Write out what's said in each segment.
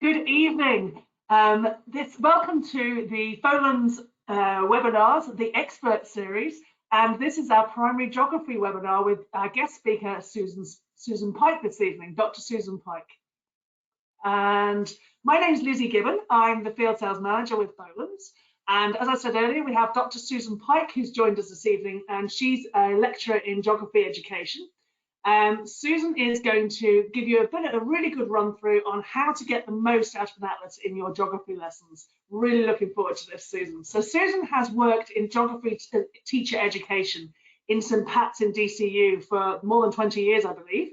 Good evening. Welcome to the FOLANS webinars, the expert series, and this is our primary geography webinar with our guest speaker Susan Pike this evening, Dr. Susan Pike. And my name is Lizzie Gibbon. I'm the field sales manager with FOLANS. And as I said earlier, we have Dr. Susan Pike who's joined us this evening, and she's a lecturer in geography education. Susan is going to give you a really good run through on how to get the most out of an atlas in your geography lessons. Really looking forward to this, Susan. So Susan has worked in geography teacher education in St. Pat's in DCU for more than 20 years, I believe.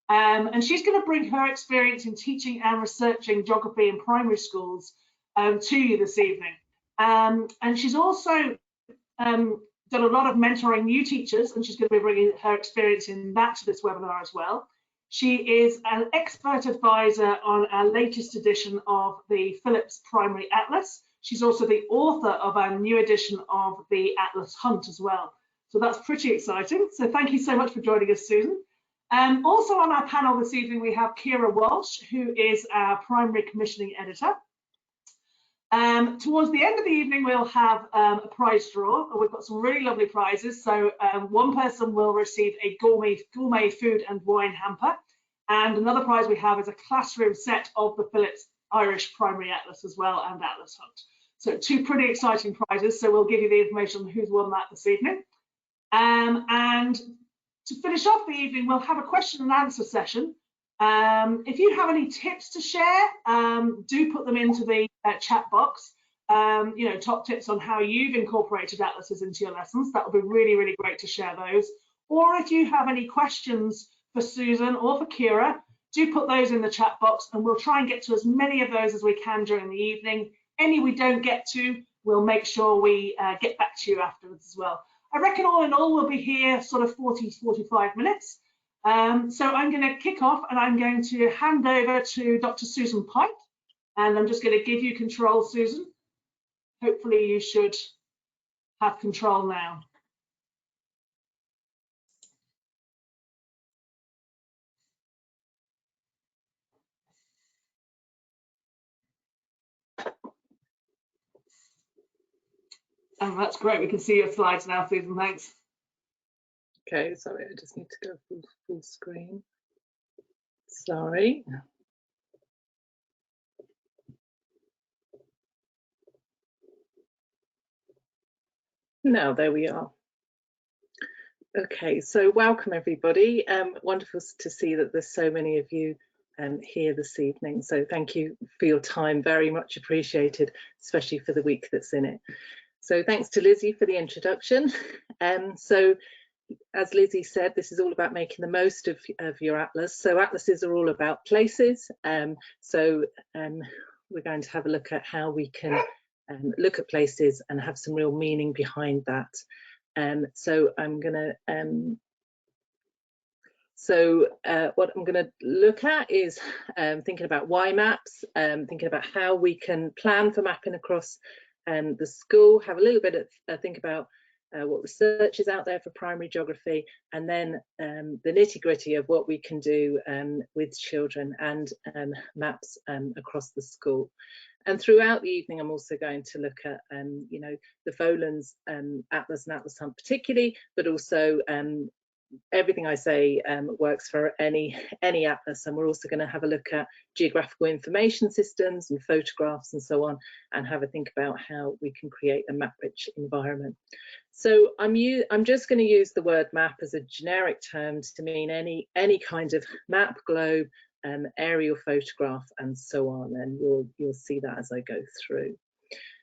And she's going to bring her experience in teaching and researching geography in primary schools to you this evening. And she's also done a lot of mentoring new teachers, and she's going to be bringing her experience in that to this webinar as well. She is an expert advisor on our latest edition of the Phillips Primary Atlas. She's also the author of our new edition of the Atlas Hunt as well. So that's pretty exciting. So thank you so much for joining us, Susan. Also on our panel this evening, we have Kira Walsh, who is our primary commissioning editor. Towards the end of the evening, we'll have a prize draw. We've got some really lovely prizes. So one person will receive a gourmet food and wine hamper. And another prize we have is a classroom set of the Phillips Irish Primary Atlas as well, and Atlas Hunt. So two pretty exciting prizes. So we'll give you the information on who's won that this evening. And to finish off the evening, we'll have a question and answer session. If you have any tips to share, do put them into the chat box. You know, top tips on how you've incorporated atlases into your lessons. That would be really, really great to share those. Or if you have any questions for Susan or for Kira, do put those in the chat box, and we'll try and get to as many of those as we can during the evening. Any we don't get to, we'll make sure we get back to you afterwards as well. I reckon all in all, we'll be here sort of 40-45 minutes. So I'm going to kick off, and I'm going to hand over to Dr. Susan Pike, and I'm just going to give you control, Susan. Hopefully you should have control now. And that's great. We can see your slides now, Susan. Thanks. Okay, sorry, I just need to go full screen. Sorry. Now, there we are. Okay, so welcome everybody. Wonderful to see that there's so many of you here this evening. So thank you for your time, very much appreciated, especially for the week that's in it. So thanks to Lizzie for the introduction. So as Lizzie said, this is all about making the most of your atlas. So atlases are all about places. We're going to have a look at how we can look at places and have some real meaning behind that. So I'm going to what I'm going to look at is thinking about why maps, thinking about how we can plan for mapping across the school, have a little bit of think about what research is out there for primary geography, and then the nitty-gritty of what we can do with children and maps across the school. And throughout the evening, I'm also going to look at, you know, the FOLANS Atlas and Atlas Hunt particularly, but also everything I say works for any atlas. And we're also going to have a look at geographical information systems and photographs and so on, and have a think about how we can create a map-rich environment. So I'm just going to use the word map as a generic term to mean any kind of map, globe, aerial photograph and so on, and you'll see that as I go through.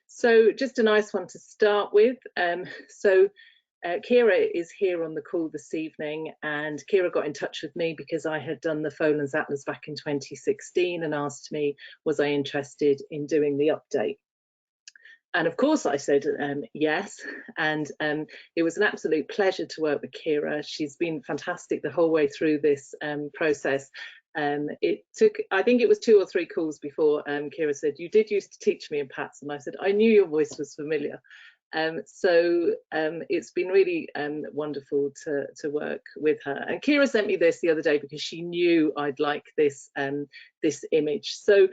So just a nice one to start with. Kira is here on the call this evening, and Kira got in touch with me because I had done the FOLANS Atlas back in 2016 and asked me, was I interested in doing the update? And of course I said yes, and it was an absolute pleasure to work with Kira. She's been fantastic the whole way through this process. It took, I think it was 2 or 3 calls before Kira said, you did used to teach me in Pat's, and I said, I knew your voice was familiar. It's been really wonderful to work with her. And Kira sent me this the other day because she knew I'd like this this image. So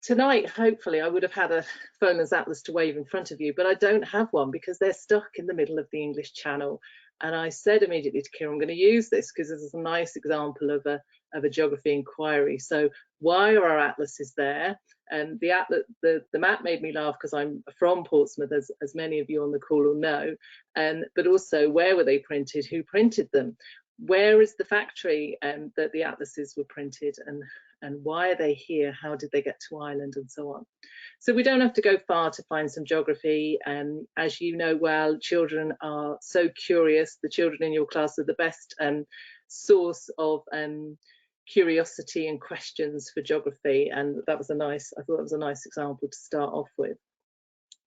tonight, hopefully, I would have had a Folan's Atlas to wave in front of you, but I don't have one because they're stuck in the middle of the English Channel. And I said immediately to Kira, I'm going to use this because this is a nice example of a geography inquiry. So why are our atlases there? And the map made me laugh because I'm from Portsmouth, as many of you on the call will know. But also, where were they printed? Who printed them? Where is the factory that the atlases were printed, and why are they here? How did they get to Ireland, and so on? So we don't have to go far to find some geography. As you know well, children are so curious. The children in your class are the best source of curiosity and questions for geography, and I thought that was a nice example to start off with.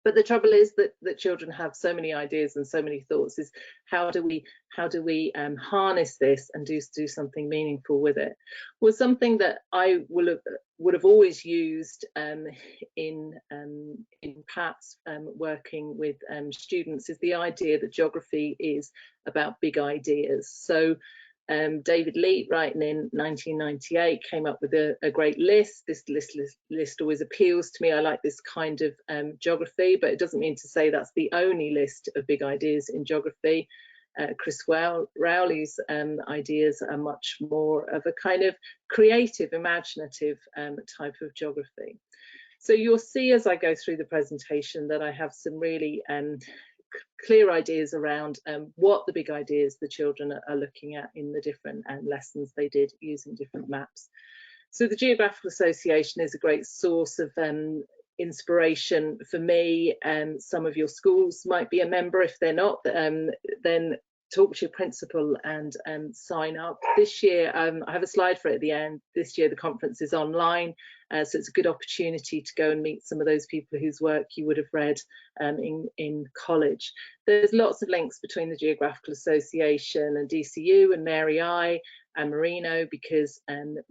But the trouble is that children have so many ideas and so many thoughts. Is how do we harness this and do something meaningful with it? Well, something that I would have always used in PATS working with students is the idea that geography is about big ideas. So David Leet, writing in 1998, came up with a great list. This list always appeals to me. I like this kind of geography, but it doesn't mean to say that's the only list of big ideas in geography. Chris Rowley's ideas are much more of a kind of creative, imaginative type of geography. So you'll see as I go through the presentation that I have some really clear ideas around what the big ideas the children are looking at in the different lessons they did using different maps. So the Geographical Association is a great source of inspiration for me, and some of your schools might be a member. If they're not, then talk to your principal and sign up. This year, I have a slide for it at the end. This year the conference is online, so it's a good opportunity to go and meet some of those people whose work you would have read in college. There's lots of links between the Geographical Association and DCU and Mary I and Marino, because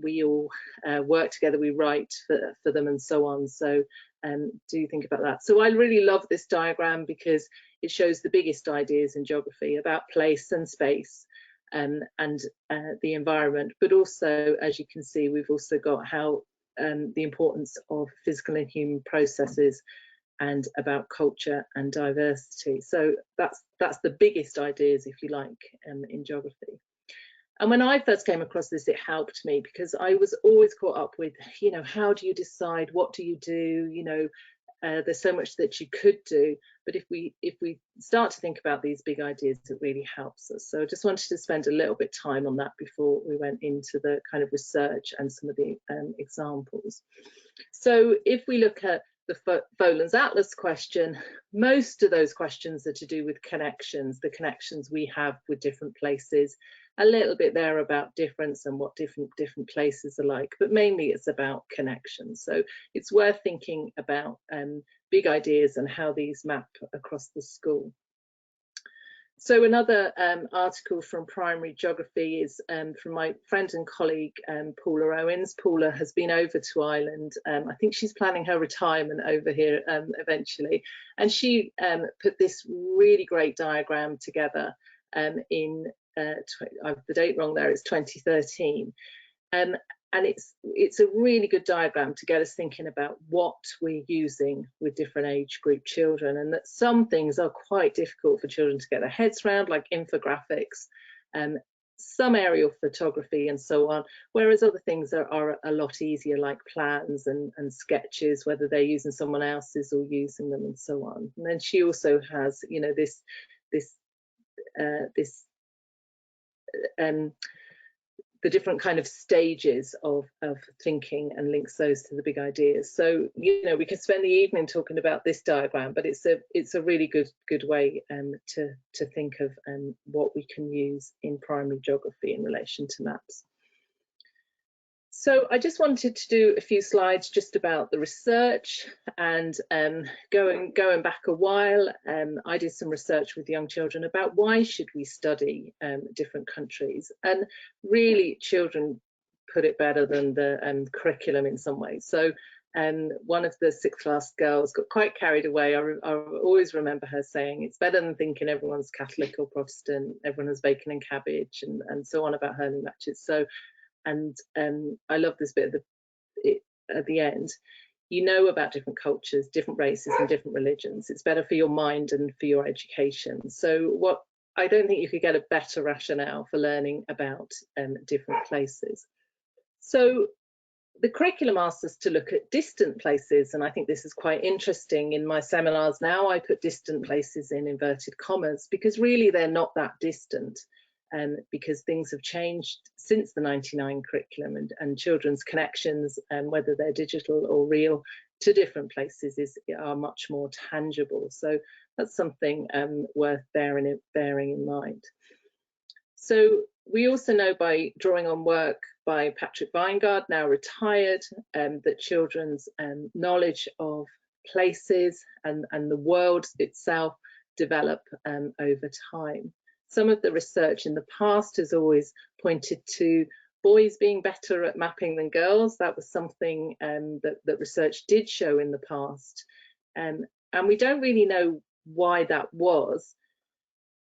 we all work together, we write for them and so on. So do think about that. So I really love this diagram because it shows the biggest ideas in geography about place and space and the environment, but also, as you can see, we've also got how the importance of physical and human processes and about culture and diversity. So that's the biggest ideas, if you like, in geography. And when I first came across this, it helped me because I was always caught up with, you know, how do you decide? What do you do? You know, there's so much that you could do, but if we start to think about these big ideas, it really helps us. So I just wanted to spend a little bit of time on that before we went into the kind of research and some of the examples. So if we look at the Folan's Atlas question, most of those questions are to do with connections, the connections we have with different places. A little bit there about difference and what different places are like, but mainly it's about connections. So it's worth thinking about big ideas and how these map across the school. So another article from Primary Geography is from my friend and colleague Paula Owens. Paula has been over to Ireland. I think she's planning her retirement over here eventually, and she put this really great diagram together in I have the date wrong there, it's 2013, and it's a really good diagram to get us thinking about what we're using with different age group children, and that some things are quite difficult for children to get their heads around, like infographics, some aerial photography and so on, whereas other things are a lot easier, like plans and sketches, whether they're using someone else's or using them and so on. And then she also has, you know, the different kind of stages of thinking and links those to the big ideas. So, you know, we could spend the evening talking about this diagram, but it's a really good way to think of what we can use in primary geography in relation to maps. So I just wanted to do a few slides just about the research, and going back a while, I did some research with young children about why should we study different countries, and really children put it better than the curriculum in some ways. So one of the 6th class girls got quite carried away. I always remember her saying, it's better than thinking everyone's Catholic or Protestant, everyone has bacon and cabbage and so on about hurling matches. So, and I love this bit at the end. you know about different cultures, different races and different religions. It's better for your mind and for your education. So I don't think you could get a better rationale for learning about different places. So the curriculum asks us to look at distant places, and I think this is quite interesting. In my seminars now, I put distant places in inverted commas, because really they're not that distant, because things have changed since the 99 curriculum, and children's connections, whether they're digital or real, to different places are much more tangible. So that's something worth bearing in mind. So we also know, by drawing on work by Patrick Weingard, now retired, that children's knowledge of places and the world itself develop over time. Some of the research in the past has always pointed to boys being better at mapping than girls. That was something that research did show in the past. And we don't really know why that was.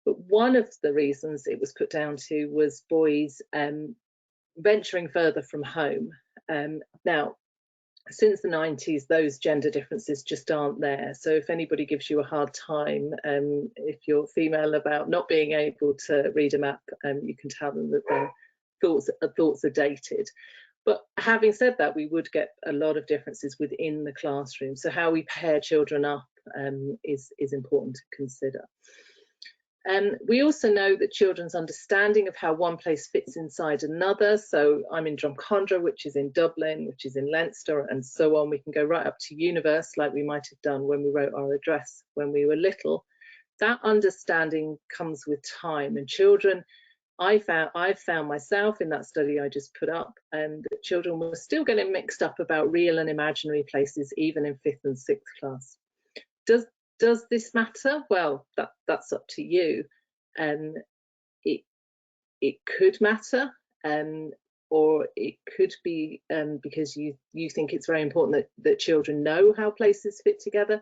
But one of the reasons it was put down to was boys venturing further from home. Now, since the 90s, those gender differences just aren't there. So if anybody gives you a hard time, if you're female, about not being able to read a map, you can tell them that their thoughts are dated. But having said that, we would get a lot of differences within the classroom. So how we pair children up is important to consider. We also know that children's understanding of how one place fits inside another, so I'm in Drumcondra, which is in Dublin, which is in Leinster, and so on. We can go right up to Universe, like we might have done when we wrote our address when we were little. That understanding comes with time, and children, I've found myself in that study I just put up, that children were still getting mixed up about real and imaginary places, even in 5th and 6th class. Does this matter? Well, that's up to you. It could matter, or it could be because you think it's very important that children know how places fit together,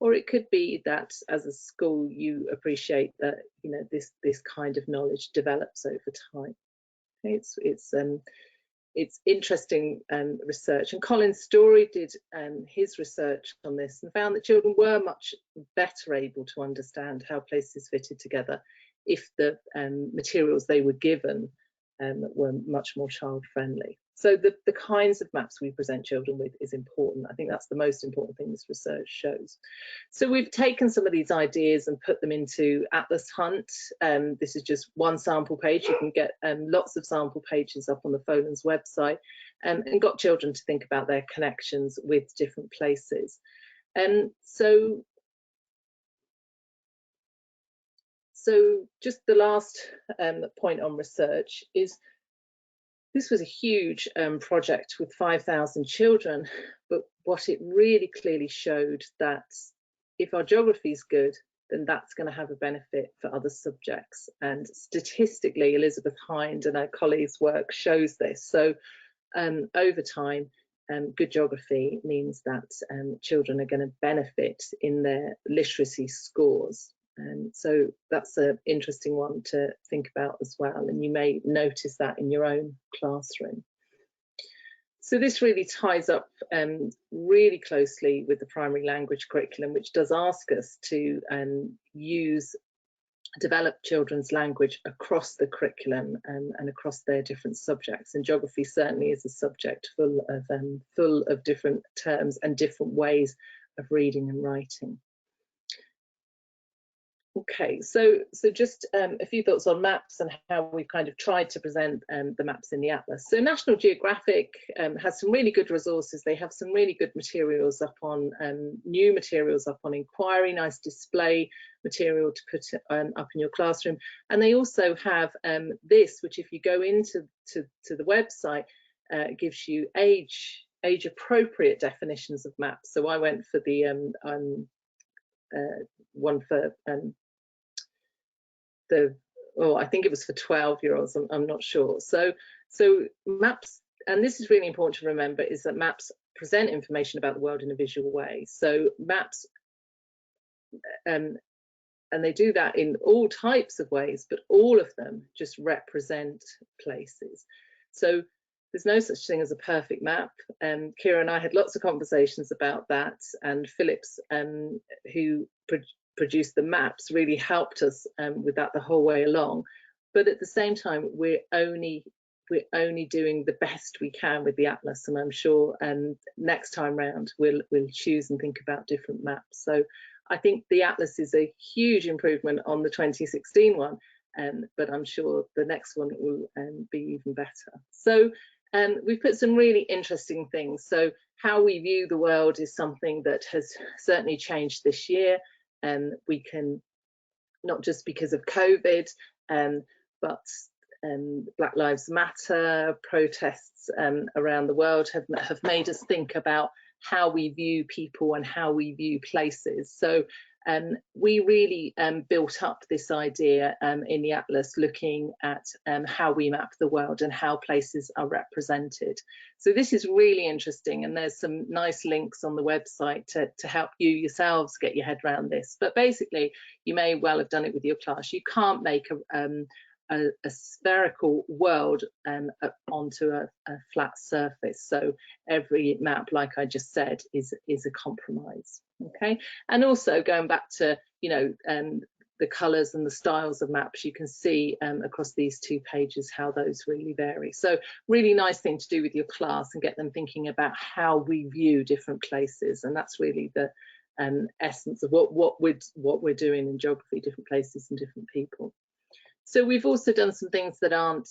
or it could be that as a school you appreciate that this kind of knowledge develops over time. Okay, it's interesting research, and Colin Story did his research on this and found that children were much better able to understand how places fitted together if the materials they were given were much more child friendly. So the kinds of maps we present children with is important. I think that's the most important thing this research shows. So we've taken some of these ideas and put them into Atlas Hunt. This is just one sample page. You can get lots of sample pages up on the Folens website, and got children to think about their connections with different places. So just the last point on research is, this was a huge project with 5,000 children, but what it really clearly showed that if our geography is good, then that's going to have a benefit for other subjects. And statistically, Elizabeth Hind and her colleagues' work shows this. So over time, good geography means that children are going to benefit in their literacy scores. So that's an interesting one to think about as well, and you may notice that in your own classroom. So this really ties up really closely with the primary language curriculum, which does ask us to develop children's language across the curriculum and across their different subjects. And geography certainly is a subject full of different terms and different ways of reading and writing. Okay, so just a few thoughts on maps and how we've kind of tried to present the maps in the Atlas. So National Geographic has some really good resources. They have some really good materials up on, new materials up on Inquiry, nice display material to put up in your classroom. And they also have this, which if you go into the website, gives you age appropriate definitions of maps. So I went for the one for I think it was for 12-year-olds, I'm not sure. So maps, and this is really important to remember, is that maps present information about the world in a visual way. So maps, and they do that in all types of ways, but all of them just represent places. So There's no such thing as a perfect map. Kira and I had lots of conversations about that, and Phillips, who produced the maps, really helped us with that the whole way along. But at the same time, we're only doing the best we can with the atlas, and I'm sure next time round we'll choose and think about different maps. So I think the atlas is a huge improvement on the 2016 one, but I'm sure the next one will be even better. So we've put some really interesting things. So how we view the world is something that has certainly changed this year, and we can, not just because of COVID, but Black Lives Matter protests around the world have made us think about how we view people and how we view places. So we really built up this idea in the atlas, looking at how we map the world and how places are represented. So this is really interesting, and there's some nice links on the website to help you yourselves get your head around this. But basically, you may well have done it with your class. You can't make a spherical world onto a flat surface. So every map, like I just said, is a compromise. Okay, and also going back to the colours and the styles of maps, you can see across these 2 pages how those really vary. So really nice thing to do with your class and get them thinking about how we view different places, and that's really the essence of what we're doing in geography, different places and different people. So we've also done some things that aren't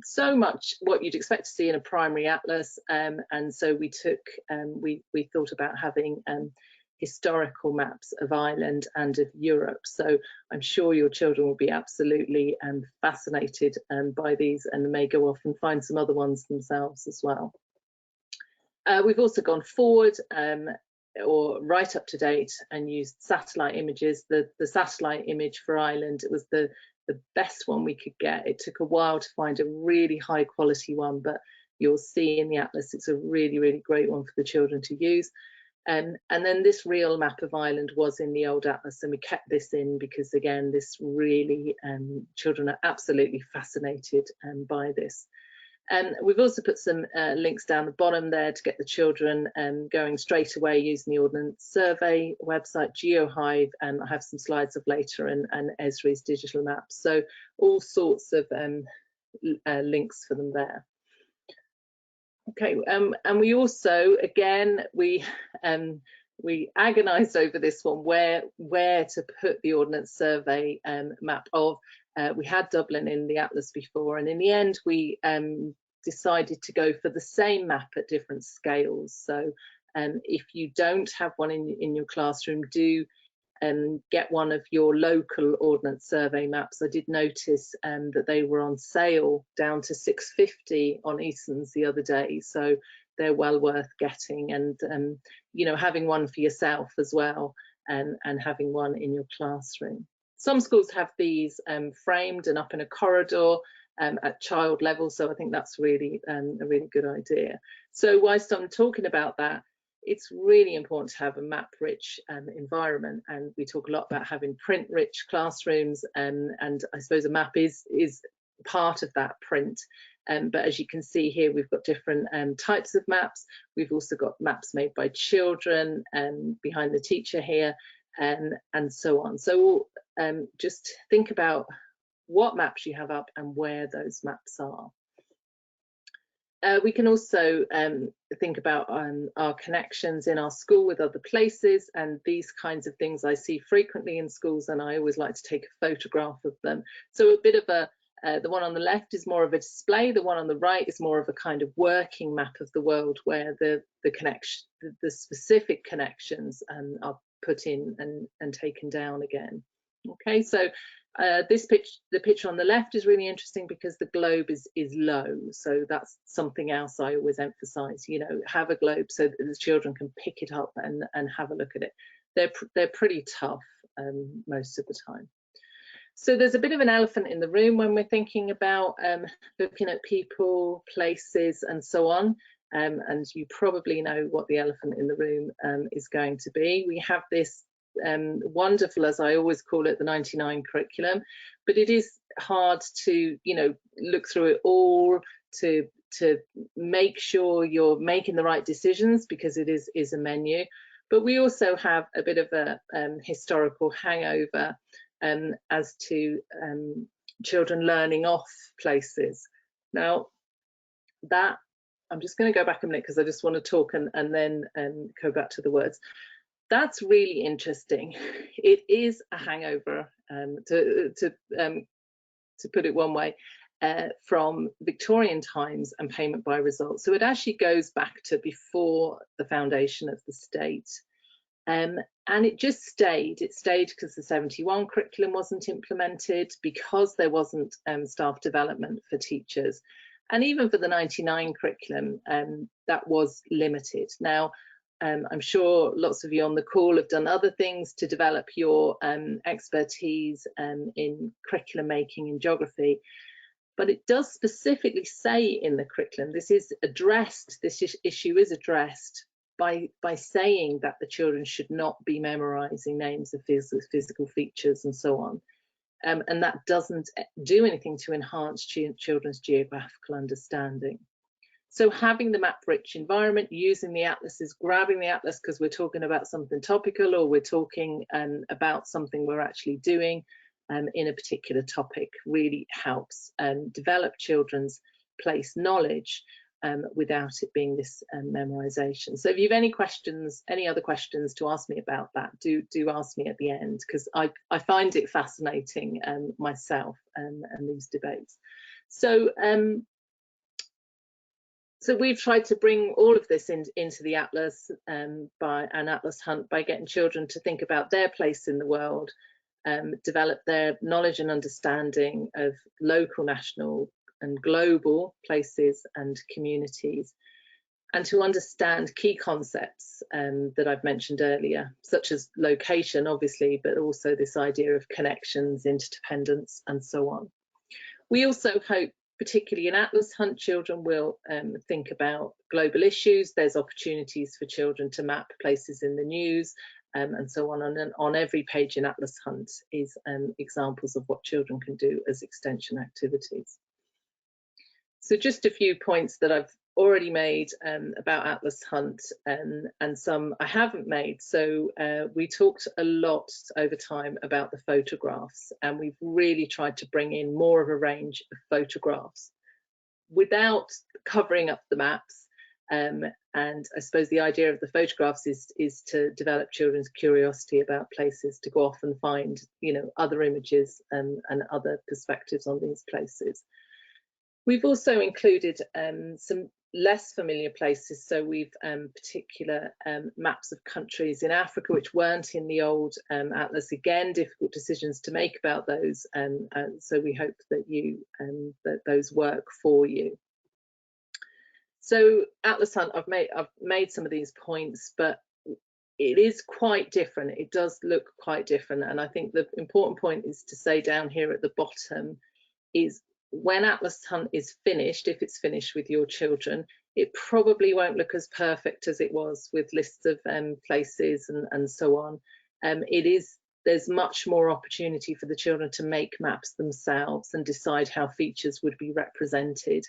so much what you'd expect to see in a primary atlas, and so we thought about having historical maps of Ireland and of Europe. So I'm sure your children will be absolutely fascinated by these, and may go off and find some other ones themselves as well. We've also gone forward or right up to date and used satellite images. The satellite image for Ireland, it was the best one we could get. It took a while to find a really high quality one, but you'll see in the atlas it's a really, really great one for the children to use. And then this real map of Ireland was in the old atlas, and we kept this in because, again, this really children are absolutely fascinated by this. We've also put some links down the bottom there to get the children going straight away using the Ordnance Survey website, GeoHive, and I have some slides of later, and Esri's digital maps. So all sorts of links for them there. Okay, and we also, again, we agonised over this one, where to put the Ordnance Survey map of. We had Dublin in the atlas before, and in the end we decided to go for the same map at different scales. So if you don't have one in your classroom, do get one of your local Ordnance Survey maps. I did notice that they were on sale down to £6.50 on Eason's the other day, so they're well worth getting, and having one for yourself as well, and having one in your classroom. Some schools have these framed and up in a corridor at child level, so I think that's really a really good idea. So whilst I'm talking about that, it's really important to have a map-rich environment, and we talk a lot about having print-rich classrooms, and I suppose a map is part of that print. But as you can see here, we've got different types of maps. We've also got maps made by children behind the teacher here, and so on. So just think about what maps you have up and where those maps are. We can also think about our connections in our school with other places, and these kinds of things I see frequently in schools, and I always like to take a photograph of them. So a bit of the one on the left is more of a display, the one on the right is more of a kind of working map of the world, where the specific connections are put in and taken down again. Okay, so the picture on the left is really interesting because the globe is low, so that's something else I always emphasize, have a globe so that the children can pick it up and have a look at it. They're pretty tough most of the time. So there's a bit of an elephant in the room when we're thinking about looking at people, places and so on, and you probably know what the elephant in the room is going to be. We have this wonderful, as I always call it, the 99 curriculum, but it is hard to, you know, look through it all to make sure you're making the right decisions, because it is a menu. But we also have a bit of a historical hangover as to children learning off places. Now, that, I'm just going to go back a minute because I just want to talk and then go back to the words. That's really interesting. It is a hangover, to put it one way, from Victorian times and payment by results. So it actually goes back to before the foundation of the state. And it just stayed. It stayed because the 71 curriculum wasn't implemented, because there wasn't staff development for teachers. And even for the 99 curriculum, that was limited. Now, I'm sure lots of you on the call have done other things to develop your expertise in curriculum making in geography, but it does specifically say in the curriculum, this is addressed, this issue is addressed by saying that the children should not be memorising names of physical features and so on. And that doesn't do anything to enhance children's geographical understanding. So having the map-rich environment, using the atlases, grabbing the atlas because we're talking about something topical, or we're talking about something we're actually doing in a particular topic, really helps develop children's place knowledge without it being this memorization. So if you have any questions, any other questions to ask me about that, do ask me at the end, because I find it fascinating myself and these debates. So so we've tried to bring all of this into the atlas by an atlas hunt, by getting children to think about their place in the world, develop their knowledge and understanding of local, national and global places and communities, and to understand key concepts that I've mentioned earlier, such as location, obviously, but also this idea of connections, interdependence, and so on. We also hope, particularly in Atlas Hunt, children will think about global issues. There's opportunities for children to map places in the news and so on. And on every page in Atlas Hunt is examples of what children can do as extension activities. So just a few points that I've already made about Atlas Hunt and some I haven't made. So we talked a lot over time about the photographs, and we've really tried to bring in more of a range of photographs without covering up the maps. And I suppose the idea of the photographs is to develop children's curiosity about places, to go off and find, you know, other images and other perspectives on these places. We've also included some less familiar places, so we've particular maps of countries in Africa which weren't in the old atlas. Again, difficult decisions to make about those, so we hope that that those work for you. So Atlas Hunt, I've made some of these points, but it is quite different. It does look quite different, and I think the important point is to say down here at the bottom is, when Atlas Hunt is finished, if it's finished with your children, it probably won't look as perfect as it was with lists of places and so on. There's much more opportunity for the children to make maps themselves and decide how features would be represented,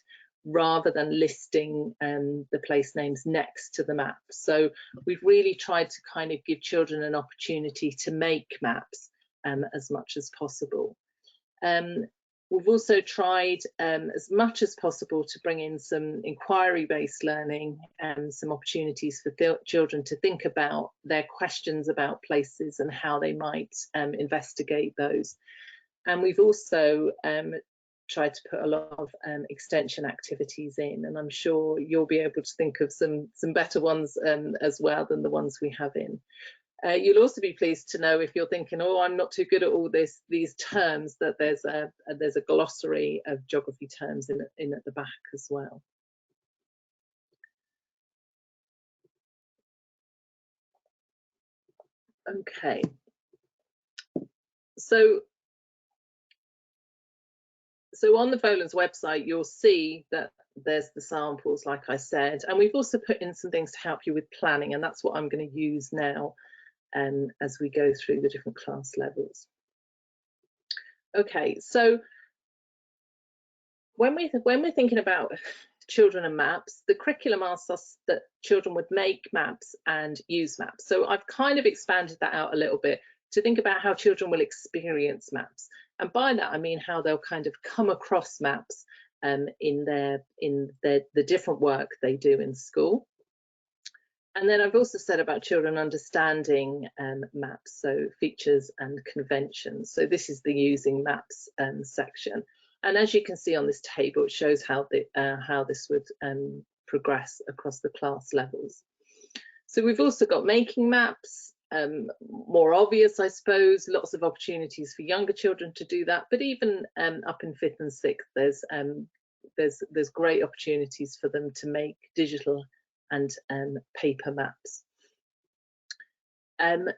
rather than listing the place names next to the map. So we've really tried to kind of give children an opportunity to make maps as much as possible. We've also tried as much as possible to bring in some inquiry-based learning and some opportunities for children to think about their questions about places and how they might investigate those. And we've also tried to put a lot of extension activities in, and I'm sure you'll be able to think of some better ones as well than the ones we have in. You'll also be pleased to know, if you're thinking, oh, I'm not too good at all these terms, that there's a glossary of geography terms in at the back as well. Okay, so on the FOLANS website, you'll see that there's the samples, like I said, and we've also put in some things to help you with planning, and that's what I'm going to use now. as we go through the different class levels. Okay, so when we're thinking about children and maps, the curriculum asks us that children would make maps and use maps. So I've kind of expanded that out a little bit to think about how children will experience maps. And by that, I mean how they'll kind of come across maps in the different work they do in school. And then I've also said about children understanding maps, so features and conventions. So this is the using maps section. And as you can see on this table, it shows how this would progress across the class levels. So we've also got making maps, more obvious, I suppose, lots of opportunities for younger children to do that. But even up in 5th and 6th, there's great opportunities for them to make digital and paper maps. And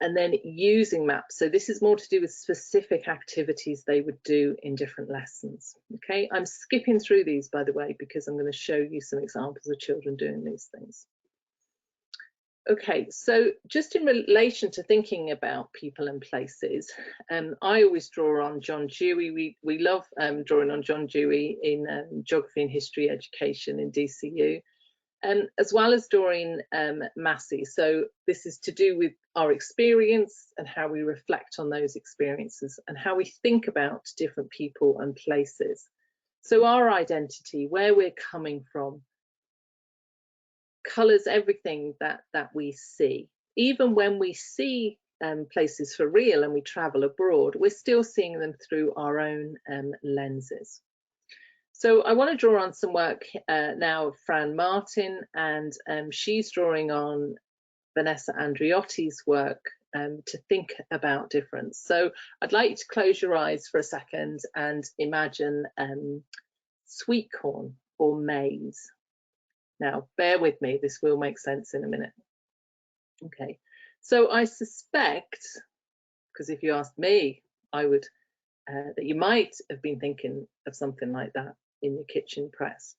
then using maps. So this is more to do with specific activities they would do in different lessons. Okay, I'm skipping through these, by the way, because I'm going to show you some examples of children doing these things. Okay, so just in relation to thinking about people and places, I always draw on John Dewey. We love drawing on John Dewey in Geography and History Education in DCU. As well as drawing Massey. So this is to do with our experience and how we reflect on those experiences and how we think about different people and places. So our identity, where we're coming from, colours everything that we see. Even when we see places for real and we travel abroad, we're still seeing them through our own lenses. So I want to draw on some work now of Fran Martin, and she's drawing on Vanessa Andriotti's work to think about difference. So I'd like you to close your eyes for a second and imagine sweet corn or maize. Now, bear with me, this will make sense in a minute. Okay, so I suspect, because if you asked me, I would, that you might have been thinking of something like that in your kitchen press.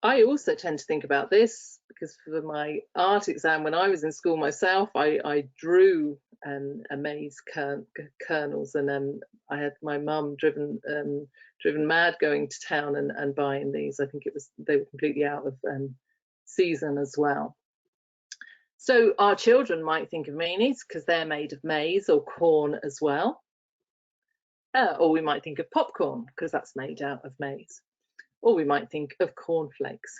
I also tend to think about this because for my art exam when I was in school myself, I drew a maize kernels, and I had my mum driven mad going to town and buying these. I think they were completely out of season as well. So our children might think of meanies because they're made of maize or corn as well. Or we might think of popcorn because that's made out of maize. Or we might think of cornflakes.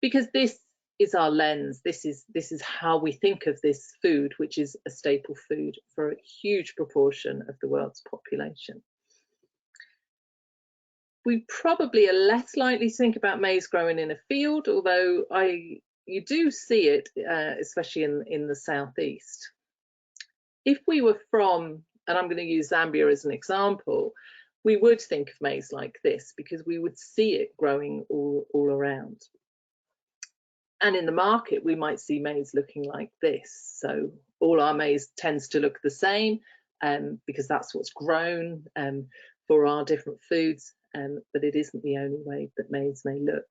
Because this is our lens, this is how we think of this food, which is a staple food for a huge proportion of the world's population. We probably are less likely to think about maize growing in a field, although you do see it, especially in the southeast. If we were from, and I'm going to use Zambia as an example, we would think of maize like this because we would see it growing all around. And in the market, we might see maize looking like this. So all our maize tends to look the same because that's what's grown for our different foods, but it isn't the only way that maize may look.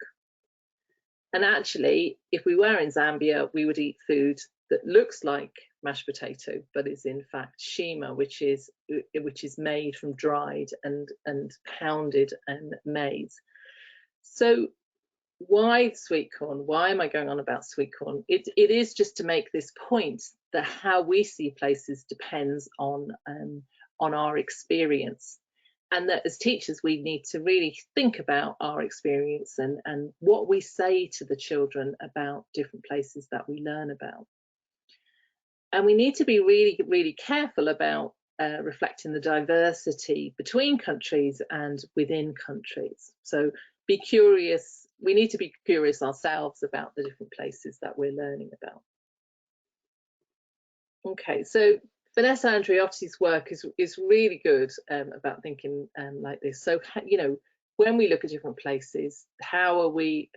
And actually, if we were in Zambia, we would eat food that looks like mashed potato, but is in fact shima, which is made from dried and pounded maize. So why sweet corn? Why am I going on about sweet corn? It is just to make this point that how we see places depends on our experience, and that as teachers we need to really think about our experience and what we say to the children about different places that we learn about. And we need to be really, really careful about reflecting the diversity between countries and within countries. So be curious. We need to be curious ourselves about the different places that we're learning about. Okay, so Vanessa Andriotti's work is really good about thinking like this. So, you know, when we look at different places, where are we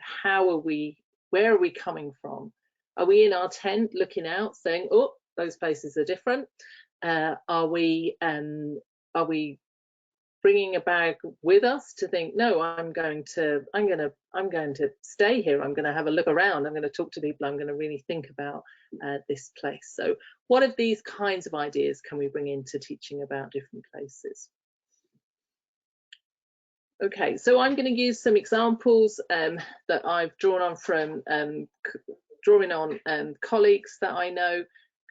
coming from? Are we in our tent looking out saying, oh, those places are different? Are we bringing a bag with us to think, no, I'm going to stay here. I'm going to have a look around. I'm going to talk to people. I'm going to really think about this place. So what of these kinds of ideas can we bring into teaching about different places? Okay, so I'm going to use some examples that I've drawn on from colleagues that I know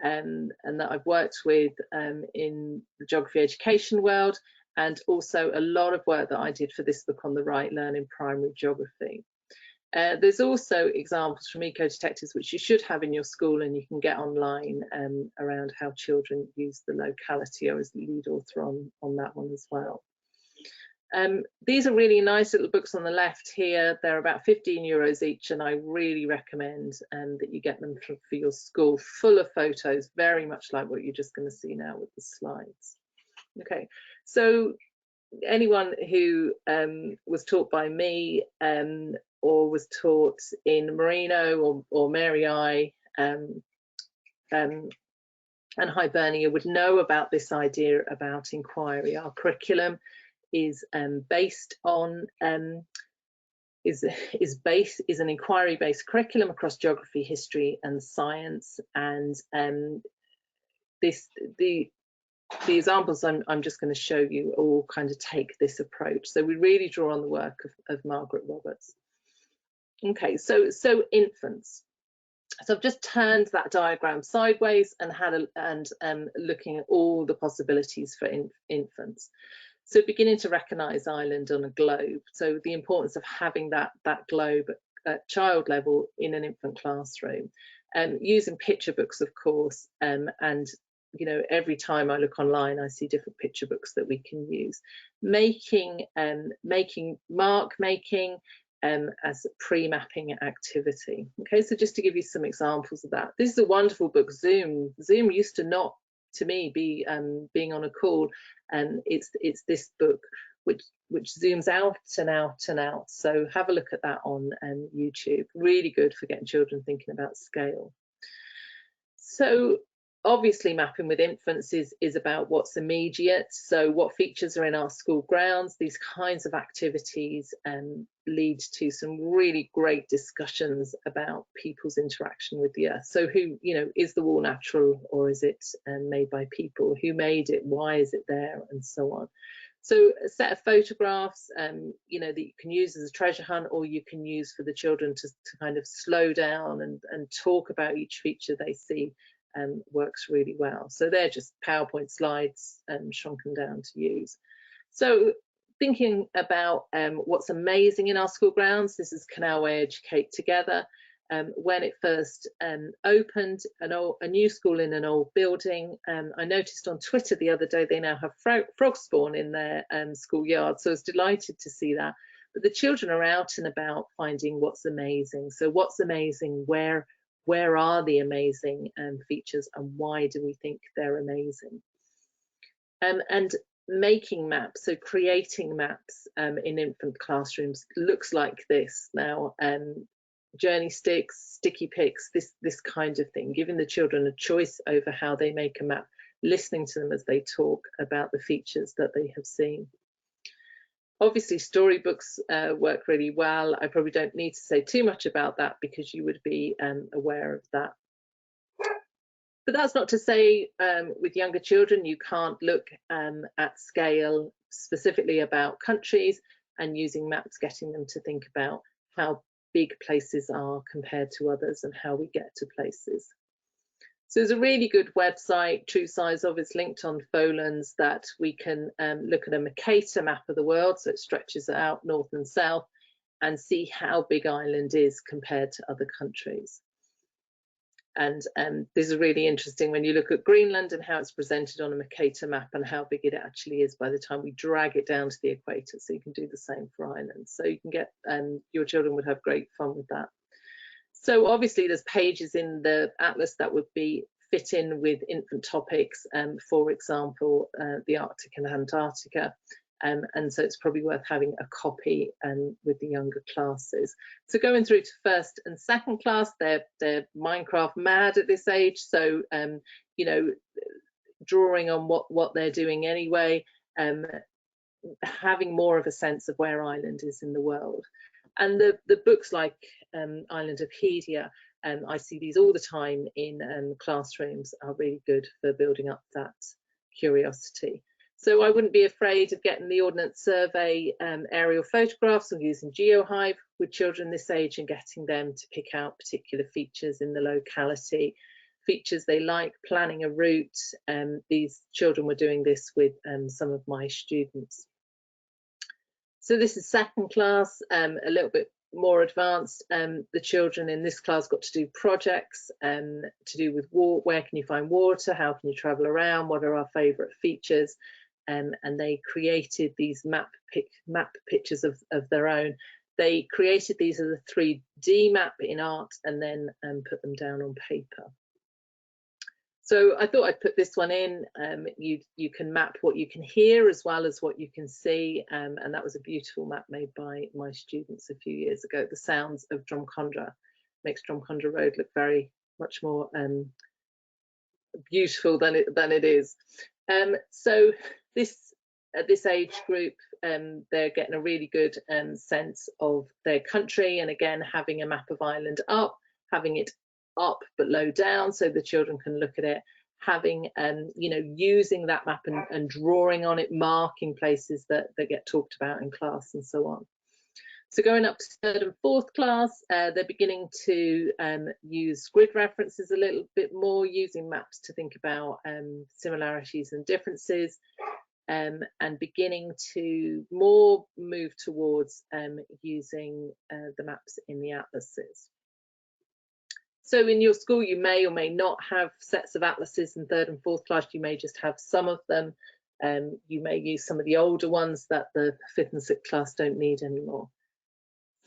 and that I've worked with in the geography education world, and also a lot of work that I did for this book on the right, Learning Primary Geography. There's also examples from eco-detectives which you should have in your school, and you can get online around how children use the locality. I was the lead author on that one as well. These are really nice little books on the left here. They're about 15 euros each, and I really recommend that you get them for your school, full of photos, very much like what you're just going to see now with the slides. Okay, so anyone who was taught by me or was taught in Marino or Mary I and Hibernia would know about this idea about inquiry. Our curriculum is based on is an inquiry-based curriculum across geography, history, and science. And the examples I'm just going to show you all kind of take this approach. So we really draw on the work of Margaret Roberts. Okay, so infants. So I've just turned that diagram sideways and looking at all the possibilities for infants. So beginning to recognise Ireland on a globe. So the importance of having that globe at child level in an infant classroom, using picture books, of course, and you know, every time I look online, I see different picture books that we can use. Making mark making as a pre-mapping activity. Okay, so just to give you some examples of that, this is a wonderful book, Zoom. Zoom used to not, to me, be being on a call, and it's this book which zooms out and out and out. So have a look at that on YouTube. Really good for getting children thinking about scale. So obviously mapping with infants is about what's immediate. So what features are in our school grounds. These kinds of activities lead to some really great discussions about people's interaction with the earth. So who, you know, is the wall natural or is it made by people? Who made it? Why is it there? And so on. So a set of photographs, you know, that you can use as a treasure hunt, or you can use for the children to kind of slow down and talk about each feature they see. Works really well. So they're just PowerPoint slides shrunken down to use. So thinking about what's amazing in our school grounds, this is Canal Way Educate Together. When it first opened, a new school in an old building, I noticed on Twitter the other day they now have frog spawn in their schoolyard, so I was delighted to see that. But the children are out and about finding what's amazing. So what's amazing, where are the amazing features, and why do we think they're amazing? And making maps, so creating maps in infant classrooms looks like this now. Journey sticks, sticky picks, this kind of thing, giving the children a choice over how they make a map, listening to them as they talk about the features that they have seen. Obviously, storybooks work really well. I probably don't need to say too much about that because you would be aware of that. But that's not to say with younger children you can't look at scale, specifically about countries, and using maps, getting them to think about how big places are compared to others and how we get to places. So there's a really good website, True Size of, it's linked on Folens, that we can look at a Mercator map of the world, so it stretches out north and south, and see how big Ireland is compared to other countries. And this is really interesting when you look at Greenland and how it's presented on a Mercator map and how big it actually is by the time we drag it down to the equator. So you can do the same for Ireland. So you can get, your children would have great fun with that. So obviously there's pages in the atlas that would be fit in with infant topics, for example, the Arctic and Antarctica. And so it's probably worth having a copy with the younger classes. So going through to first and second class, they're Minecraft mad at this age. So, you know, drawing on what they're doing anyway. having more of a sense of where Ireland is in the world. And the books like Islandopedia, I see these all the time in classrooms, are really good for building up that curiosity. So I wouldn't be afraid of getting the Ordnance Survey aerial photographs or using GeoHive with children this age and getting them to pick out particular features in the locality, features they like, planning a route. These children were doing this with some of my students. So this is second class, a little bit more advanced. The children in this class got to do projects to do with where can you find water, how can you travel around, what are our favourite features, and they created these map pictures of their own. They created these as a 3D map in art and then put them down on paper. So I thought I'd put this one in. You can map what you can hear as well as what you can see, and that was a beautiful map made by my students a few years ago. The sounds of Drumcondra makes Drumcondra Road look very much more beautiful than it is. So at this age group, they're getting a really good sense of their country, and again having a map of Ireland up, having it up but low down so the children can look at it, having you know, using that map and drawing on it, marking places that get talked about in class and so on. So going up to third and fourth class, they're beginning to use grid references a little bit more, using maps to think about similarities and differences, and beginning to more move towards using the maps in the atlases. So in your school, you may or may not have sets of atlases in third and fourth class. You may just have some of them. You may use some of the older ones that the fifth and sixth class don't need anymore.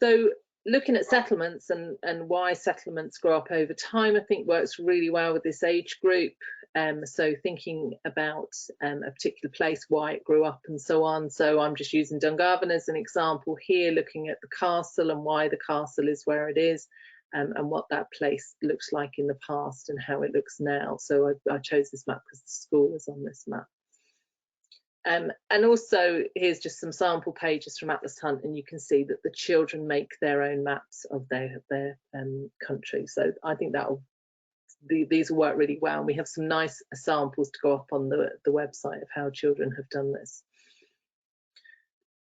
So looking at settlements and why settlements grow up over time, I think works really well with this age group. So thinking about a particular place, why it grew up and so on. So I'm just using Dungarvan as an example here, looking at the castle and why the castle is where it is. And what that place looks like in the past and how it looks now. So I chose this map because the school is on this map. And also here's just some sample pages from Atlas Hunt, and you can see that the children make their own maps of their country. So I think these will work really well. And we have some nice samples to go up on the website of how children have done this.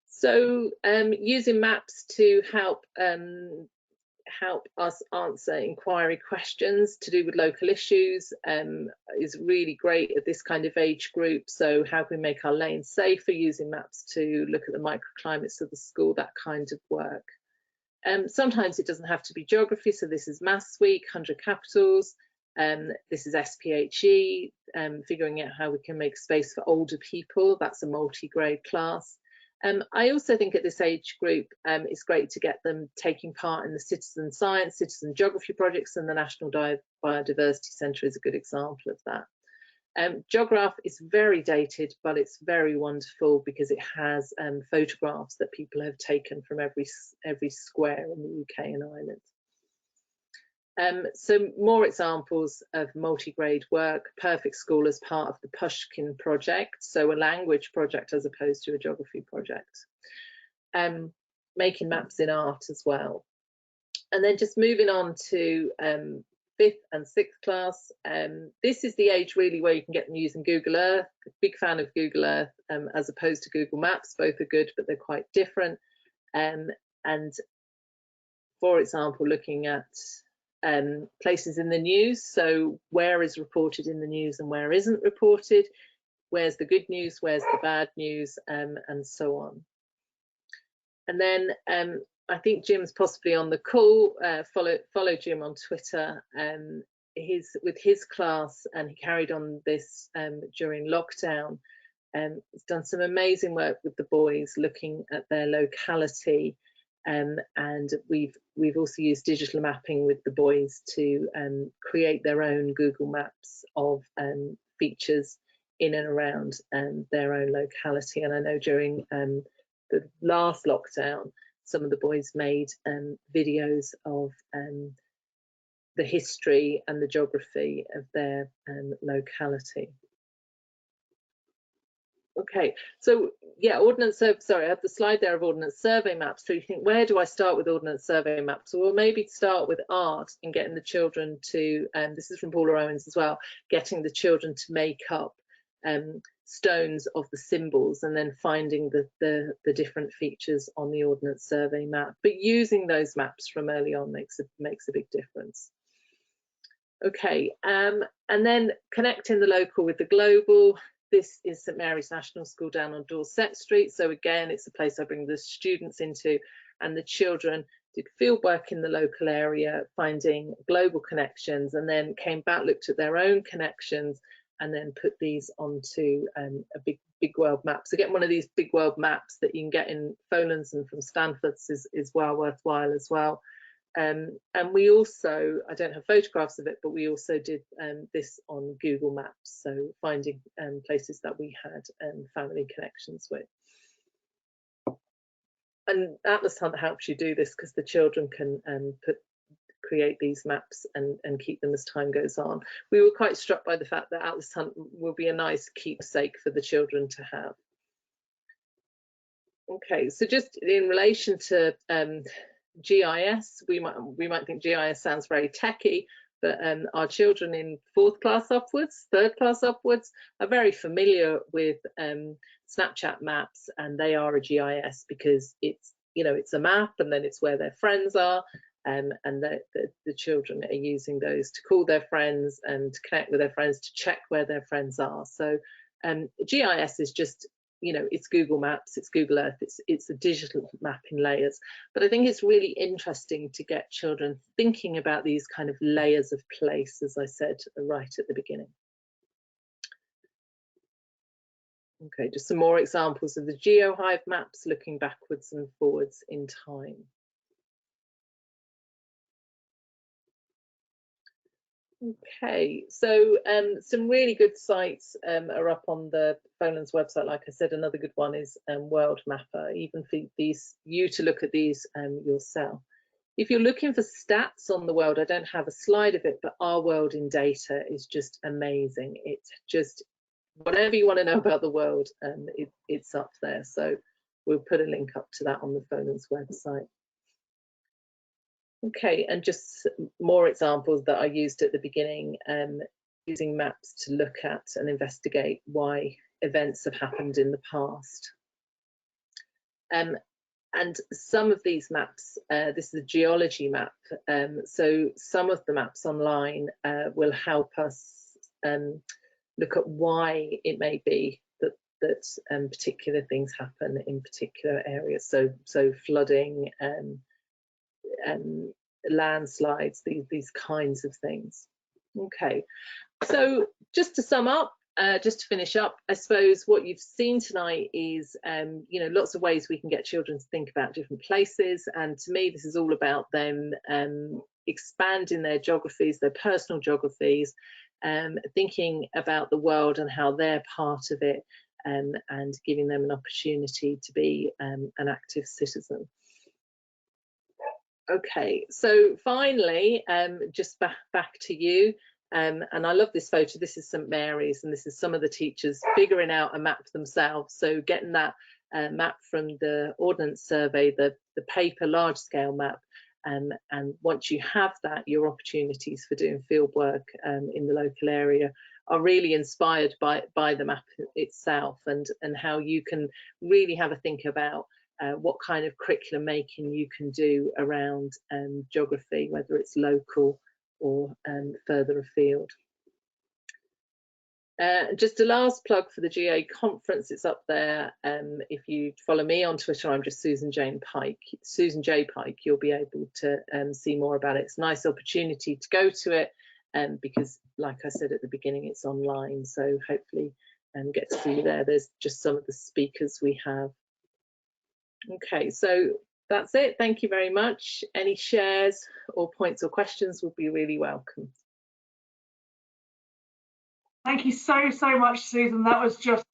So using maps to help us answer inquiry questions to do with local issues is really great at this kind of age group. So how can we make our lanes safer, using maps to look at the microclimates of the school, that kind of work. Sometimes it doesn't have to be geography, so this is Maths Week, 100 Capitals. This is SPHE, figuring out how we can make space for older people. That's a multi-grade class. I also think at this age group, it's great to get them taking part in the citizen science, citizen geography projects, and the National Biodiversity Centre is a good example of that. Geograph is very dated, but it's very wonderful because it has photographs that people have taken from every square in the UK and Ireland. So more examples of multi-grade work. Perfect School as part of the Pushkin project, so a language project as opposed to a geography project. Making maps in art as well. And then just moving on to fifth and sixth class. This is the age really where you can get them using Google Earth. Big fan of Google Earth as opposed to Google Maps. Both are good, but they're quite different. And for example, looking at places in the news, so where is reported in the news and where isn't reported, where's the good news, where's the bad news, and so on. And then I think Jim's possibly on the call. Follow Jim on Twitter. With his class, and he carried on this during lockdown. He's done some amazing work with the boys, looking at their locality. And we've also used digital mapping with the boys to create their own Google Maps of features in and around their own locality. And I know during the last lockdown, some of the boys made videos of the history and the geography of their locality. Okay, so yeah, ordnance survey, sorry, I have the slide there of ordnance survey maps. So you think, where do I start with ordnance survey maps? So we'll maybe start with art and getting the children to, this is from Paula Owens as well, getting the children to make up stones of the symbols and then finding the different features on the ordnance survey map. But using those maps from early on makes a big difference. Okay, and then connecting the local with the global. This is St Mary's National School down on Dorset Street. So again, it's a place I bring the students into, and the children did field work in the local area, finding global connections, and then came back, looked at their own connections, and then put these onto a big world map. So get one of these big world maps that you can get in Folan's and from Stanford's is well worthwhile as well. And we also, I don't have photographs of it, but we also did this on Google Maps, so finding places that we had family connections with. And Atlas Hunt helps you do this because the children can create these maps and keep them as time goes on. We were quite struck by the fact that Atlas Hunt will be a nice keepsake for the children to have. Okay, so just in relation to GIS, we might think GIS sounds very techy, but our children in 4th class upwards, 3rd class upwards are very familiar with Snapchat maps, and they are a GIS because it's, you know, it's a map and then it's where their friends are, and the children are using those to call their friends and to connect with their friends, to check where their friends are. So GIS is just, you know, it's Google Maps, it's Google Earth, it's a digital map in layers. But I think it's really interesting to get children thinking about these kind of layers of place, as I said right at the beginning. Okay, just some more examples of the GeoHive maps looking backwards and forwards in time. Okay, so some really good sites are up on the Folan's website. Like I said, another good one is World Mapper, even for you to look at these yourself. If you're looking for stats on the world, I don't have a slide of it, but Our World in Data is just amazing. It's just, whatever you want to know about the world, it's up there. So we'll put a link up to that on the Folan's website. Okay, and just more examples that I used at the beginning, using maps to look at and investigate why events have happened in the past. And some of these maps, this is a geology map, so some of the maps online will help us look at why it may be that particular things happen in particular areas, so flooding, landslides, these kinds of things. Okay, so just to sum up, just to finish up, I suppose what you've seen tonight is you know, lots of ways we can get children to think about different places, and to me this is all about them expanding their geographies, their personal geographies, thinking about the world and how they're part of it, and giving them an opportunity to be an active citizen. Okay, so finally, just back to you, and I love this photo. This is St Mary's, and this is some of the teachers figuring out a map themselves. So getting that map from the Ordnance Survey, the paper large-scale map, and once you have that, your opportunities for doing field work in the local area are really inspired by the map itself, and how you can really have a think about what kind of curriculum making you can do around geography, whether it's local or further afield. Just a last plug for the GA conference, it's up there. If you follow me on Twitter, I'm just Susan J. Pike, you'll be able to see more about it. It's a nice opportunity to go to it, because like I said at the beginning, it's online, so hopefully get to see you there. There's just some of the speakers we have. Okay, so that's it. Thank you very much. Any shares or points or questions would be really welcome. Thank you so much, Susan. That was just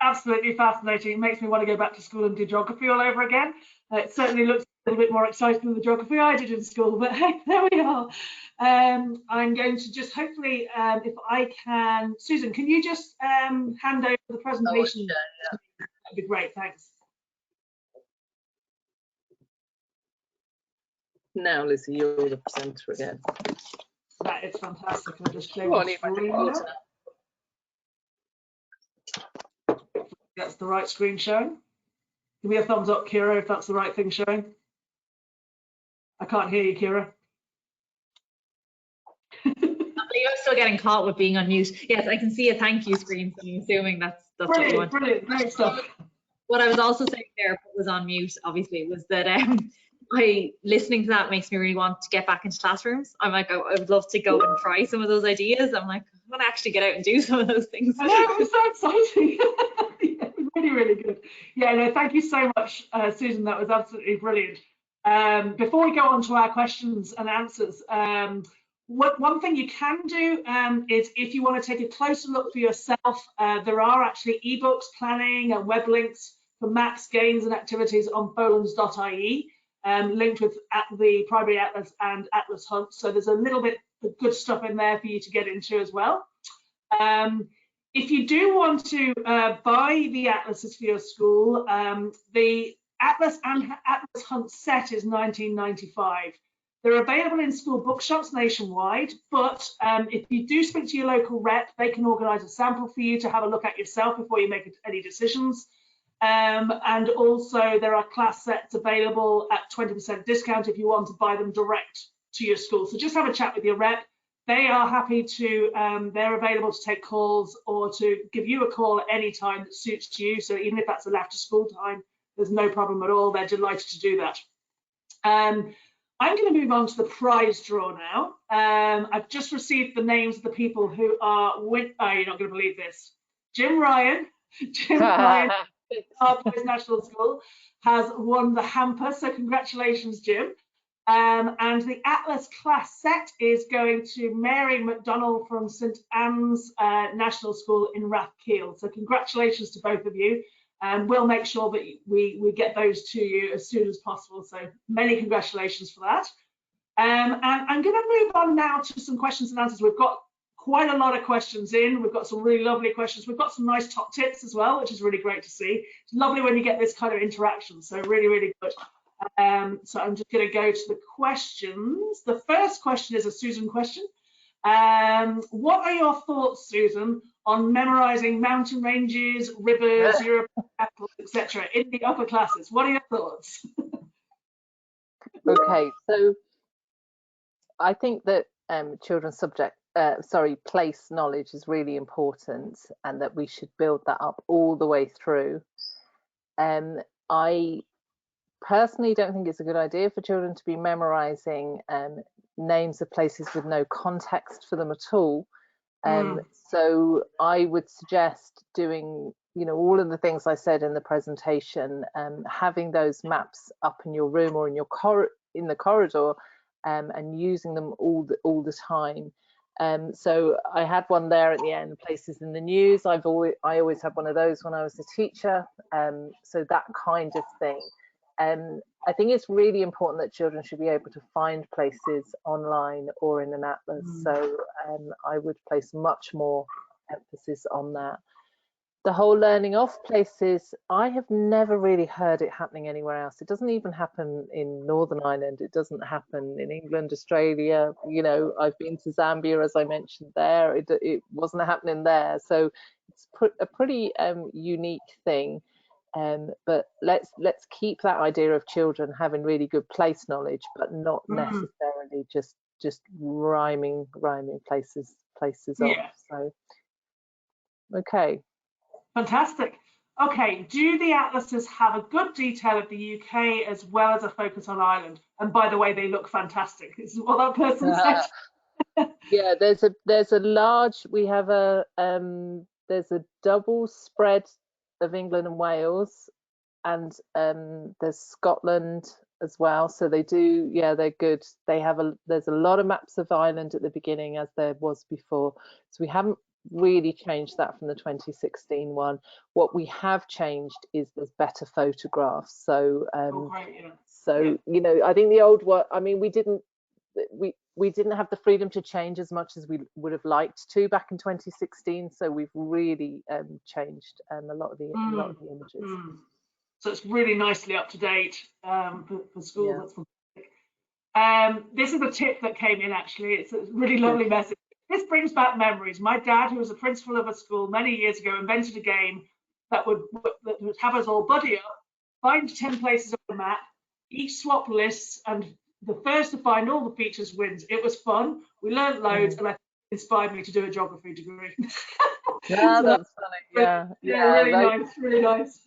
absolutely fascinating. It makes me want to go back to school and do geography all over again. It certainly looks a little bit more exciting than the geography I did in school, but hey, there we are. I'm going to just hopefully, if I can, Susan, can you just hand over the presentation? Oh, yeah. That'd be great, thanks. Now, Lizzie, you're the presenter again. That is fantastic. I'll just show Oh, the screen now. That's the right screen showing. Give me a thumbs up, Kira, if that's the right thing showing. I can't hear you, Kira. I'm still getting caught with being on mute. Yes, I can see a thank you screen, so I'm assuming that's what you want. Brilliant, great stuff. What I was also saying there, but was on mute, obviously, was that listening to that makes me really want to get back into classrooms. I'm like, I would love to go and try some of those ideas. I'm like, I want to actually get out and do some of those things. I know, it was so exciting. Yeah, really, really good. Yeah, no, thank you so much, Susan. That was absolutely brilliant. Before we go on to our questions and answers, one thing you can do is if you want to take a closer look for yourself, there are actually ebooks, planning and web links for maps, games and activities on folans.ie, linked with the Primary Atlas and Atlas Hunt. So there's a little bit of good stuff in there for you to get into as well. If you do want to buy the atlases for your school, the Atlas and Atlas Hunt set is $19.95. They're available in school bookshops nationwide, but if you do speak to your local rep, they can organise a sample for you to have a look at yourself before you make any decisions. And also there are class sets available at 20% discount if you want to buy them direct to your school. So just have a chat with your rep. They are happy to, they're available to take calls or to give you a call at any time that suits you. So even if that's an after school time, there's no problem at all. They're delighted to do that. I'm going to move on to the prize draw now. I've just received the names of the people who are with, oh, you're not going to believe this. Jim Ryan, our Place National School, has won the hamper. So congratulations, Jim. And the Atlas class set is going to Mary McDonnell from St Anne's National School in Rathkeale. So congratulations to both of you. And we'll make sure that we get those to you as soon as possible. So many congratulations for that. And I'm going to move on now to some questions and answers. We've got quite a lot of questions in. We've got some really lovely questions. We've got some nice top tips as well, which is really great to see. It's lovely when you get this kind of interaction. So really, really good. So I'm just going to go to the questions. The first question is a Susan question. What are your thoughts, Susan, on memorizing mountain ranges, rivers, European capitals, etc. in the upper classes? What are your thoughts? Okay, so I think that children's place knowledge is really important, and that we should build that up all the way through. I personally don't think it's a good idea for children to be memorizing names of places with no context for them at all. So I would suggest doing, all of the things I said in the presentation, having those maps up in your room or in your in the corridor, and using them all the time. So I had one there at the end, places in the news. I always had one of those when I was a teacher. So that kind of thing. I think it's really important that children should be able to find places online or in an atlas. So I would place much more emphasis on that. The whole learning off places, I have never really heard it happening anywhere else. It doesn't even happen in Northern Ireland. It doesn't happen in England, Australia. I've been to Zambia, as I mentioned there. It wasn't happening there. So it's a pretty unique thing. But let's keep that idea of children having really good place knowledge, but not necessarily just rhyming places off. So okay. Fantastic. Okay, do the atlases have a good detail of the UK as well as a focus on Ireland? And by the way, they look fantastic. This is what that person said. Yeah, there's a large, we have there's a double spread of England and Wales, and there's Scotland as well. So they do, they're good. There's a lot of maps of Ireland at the beginning, as there was before. So we haven't really changed that from the 2016 one. What we have changed is there's better photographs. So So, you know, I think the old one, I mean, we didn't have the freedom to change as much as we would have liked to back in 2016. So we've really changed a lot of the images. So it's really nicely up to date for schools. Yeah. That's fantastic. This is a tip that came in actually. It's a really lovely message. This brings back memories. My dad, who was a principal of a school many years ago, invented a game that would have us all buddy up, find 10 places on the map, each swap lists, and the first to find all the features wins. It was fun. We learned loads, and it inspired me to do a geography degree. Yeah, So that's funny. really nice, really nice.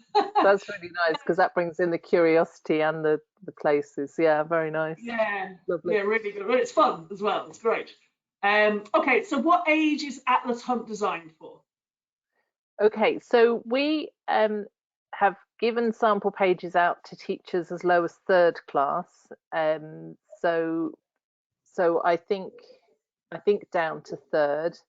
That's really nice because that brings in the curiosity and the places. Yeah, very nice. Yeah, lovely. Yeah, really good. But it's fun as well. It's great. Okay, so what age is Atlas Hunt designed for? Okay, so we have given sample pages out to teachers as low as 3rd class. So I think down to 3rd.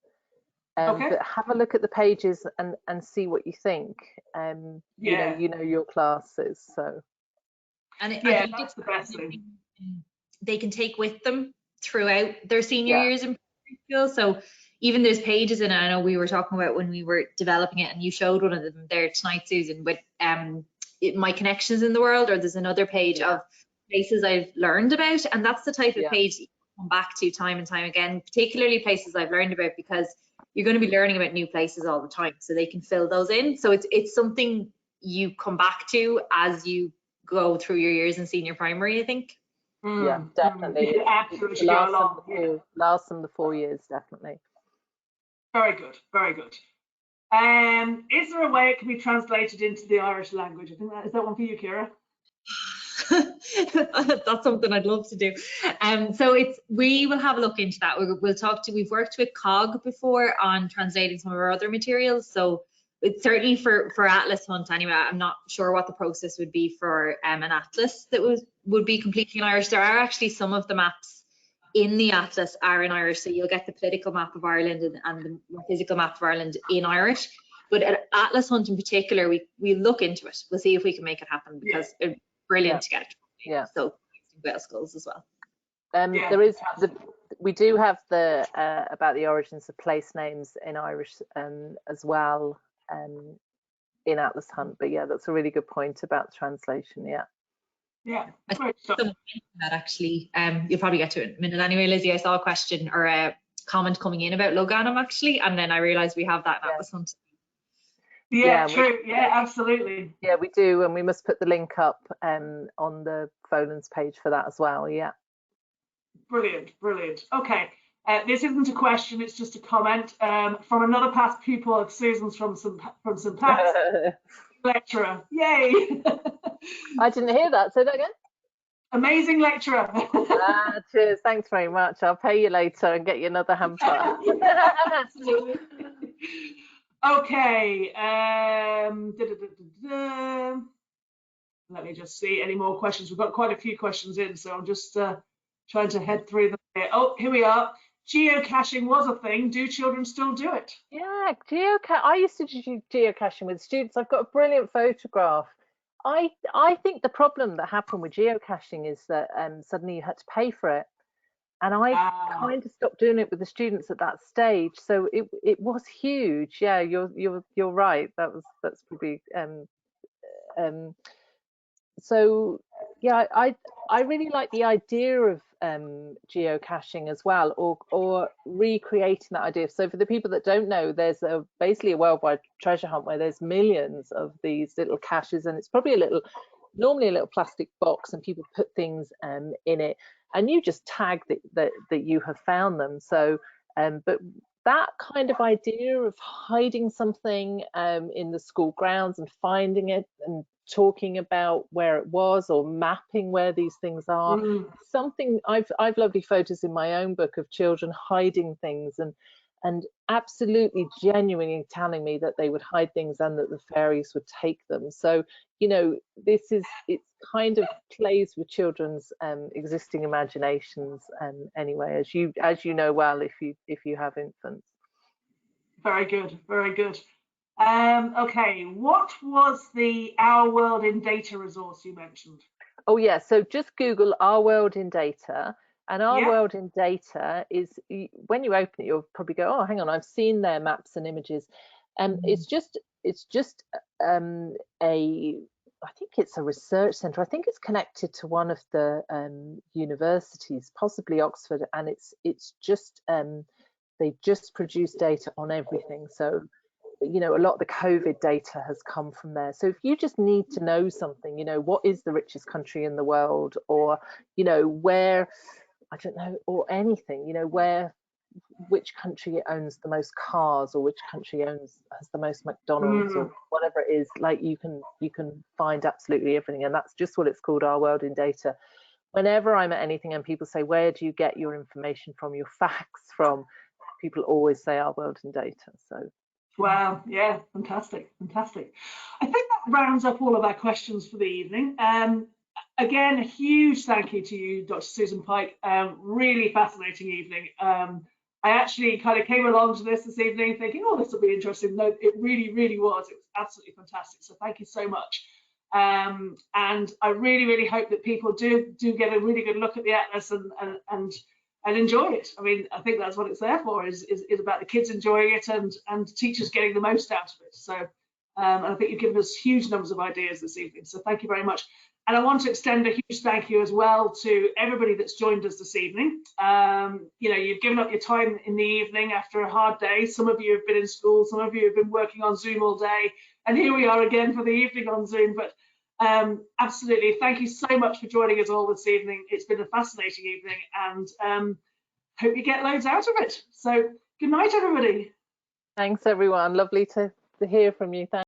Okay. But have a look at the pages and see what you think. You know your classes, so. And Yeah, I think that's the best thing. They can take with them throughout their senior years in primary school. So even there's pages in it, I know we were talking about when we were developing it, and you showed one of them there tonight, Susan, with my connections in the world, or there's another page of places I've learned about, and that's the type of page that you come back to time and time again, particularly places I've learned about, because you're going to be learning about new places all the time, so they can fill those in. So it's something you come back to as you go through your years in senior primary, I think. Yeah, definitely. Absolutely go along. Last them the 4 years, definitely. Very good, very good. Is there a way it can be translated into the Irish language? I think is that one for you, Ciara? That's something I'd love to do. So we will have a look into that. We've worked with COG before on translating some of our other materials. So it's certainly for Atlas Hunt anyway. I'm not sure what the process would be for an atlas that would be completely in Irish. There are actually some of the maps in the atlas are in Irish, so you'll get the political map of Ireland and the physical map of Ireland in Irish. But at Atlas Hunt in particular, we look into it. We'll see if we can make it happen, because it's brilliant to get it. So Wales schools as well. There is we do have the about the origins of place names in Irish as well in Atlas Hunt. But yeah, that's a really good point about translation. Yeah, that actually, you'll probably get to it in a minute anyway, Lizzie. I saw a question or a comment coming in about Loganum actually, and then I realised we have that in Atlas Hunt. Yeah, true. Yeah, absolutely. Yeah, we do, and we must put the link up on the Folens page for that as well. Yeah. Brilliant, brilliant. Okay, this isn't a question; it's just a comment from another past pupil of Susan's from St Pat's. Lecturer, yay! I didn't hear that. Say that again. Amazing lecturer. Cheers. Thanks very much. I'll pay you later and get you another hamper. Absolutely. Okay. Let me just see any more questions. We've got quite a few questions in, so I'm just trying to head through them here. Oh, here we are. Geocaching was a thing. Do children still do it? Yeah, I used to do geocaching with students. I've got a brilliant photograph. I think the problem that happened with geocaching is that suddenly you had to pay for it, and I kind of stopped doing it with the students at that stage. So it was huge. Yeah, you're right. That's probably so yeah, I really like the idea of geocaching as well, or recreating that idea. So for the people that don't know, there's basically a worldwide treasure hunt where there's millions of these little caches, and it's probably normally a little plastic box, and people put things in it, and you just tag that you have found them. So but that kind of idea of hiding something in the school grounds and finding it and talking about where it was, or mapping where these things are, something I've lovely photos in my own book of children hiding things and absolutely genuinely telling me that they would hide things and that the fairies would take them. So you know, it kind of plays with children's existing imaginations anyway, as you know well if you have infants. Very good, very good. Okay, what was the Our World in Data resource you mentioned? Oh yeah, so just Google Our World in Data, and Our Yeah. World in Data is, when you open it, you'll probably go, oh, hang on, I've seen their maps and images, and it's just I think it's a research centre. I think it's connected to one of the universities, possibly Oxford, and it's just they just produce data on everything. So, you know, a lot of the COVID data has come from there. So if you just need to know something, you know, what is the richest country in the world, or, you know, where, I don't know, or anything, you know, which country owns the most cars, or which country has the most McDonald's, or whatever it is, like you can find absolutely everything. And that's just what it's called, Our World in Data. Whenever I'm at anything and people say, where do you get your information from, your facts from, people always say Our World in Data. So Wow, yeah, fantastic, fantastic. I think that rounds up all of our questions for the evening. Again, a huge thank you to you, Dr. Susan Pike. Really fascinating evening. I actually kind of came along to this evening thinking, oh, this will be interesting. No, it really, really was. It was absolutely fantastic. So thank you so much. And I really, really hope that people do get a really good look at the Atlas and enjoy it. I mean, I think that's what it's there for, is about the kids enjoying it and teachers getting the most out of it. So, and I think you've given us huge numbers of ideas this evening. So thank you very much. And I want to extend a huge thank you as well to everybody that's joined us this evening. You know, you've given up your time in the evening after a hard day. Some of you have been in school, some of you have been working on Zoom all day, and here we are again for the evening on Zoom. But absolutely, thank you so much for joining us all this evening. It's been a fascinating evening, and hope you get loads out of it. So good night, everybody. thanks everyone, lovely to hear from you. Thanks.